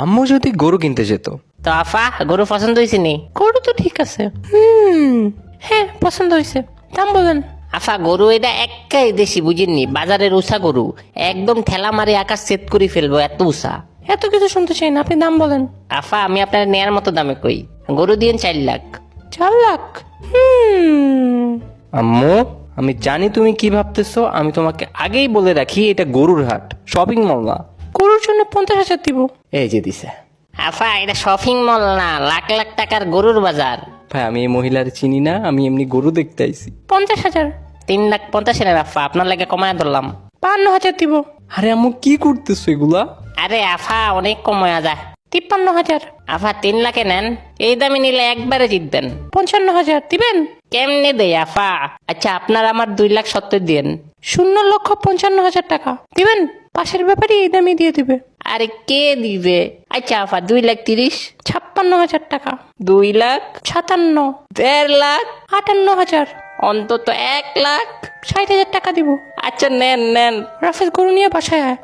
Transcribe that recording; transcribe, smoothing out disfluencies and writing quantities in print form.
আম্মু যদি গরু কিনতে যেত। তো আফা গরু পছন্দ হয়েছে নি? গরু তো ঠিক আছে, হ্যাঁ পছন্দ হয়েছে, দাম বলেন। আফা গরু এটা একাই দেশি বুঝেননি, বাজারের উষা গরু, একদম ঠেলা মারি আকাশ সেট করে ফেলবো এত উষা। এত কিছু শুনতে চাই না, আপনি দাম বলেন। আফা আমি আপনার নেয়ার মতো দামে কই, গরু দিয়েন 4 লাখ। 4 লাখ? আম্মু আমি জানি তুমি কি ভাবতেছো, আমি তোমাকে আগেই বলে রাখি এটা গরুর হাট, শপিং মল না। গরুর জন্য 50,000 দিব। এই যে দিছে। আফা এটা শপিং মল না, লাখ লাখ টাকার গরুর বাজার। ভাই আমি এই মহিলার চিনি না, আমি এমনি গরু দেখতে আইছি। 50,000। 3,50,000 আফা, আপনার লাগে কমায় ধরলাম। 52,000 দিব। আরে আম্মু কি করতেছো এগুলা? আরে আফা অনেক কমায় যায়। 53,000। আফা 3 লাখে নেন, এই দামে নিলে একবারে জিতবেন। 55,000 দিবেন? কেমনে দেই আফা? আচ্ছা আপনার আমার 2,70,000 দিন। 0,55,000 টাকা দিবেন? পাশের ব্যাপারে এই দামই দিয়ে দিবে। আরে কে দিবে? আচ্ছা আফা 2,30,000। 56,000 টাকা। 2,57,000। 1.5 লাখ। 58,000। অন্তত 1 লাখ। 60,000 টাকা দিব। আচ্ছা নেন নেন। রাফেজ গরু নিয়ে বাসায় আয়।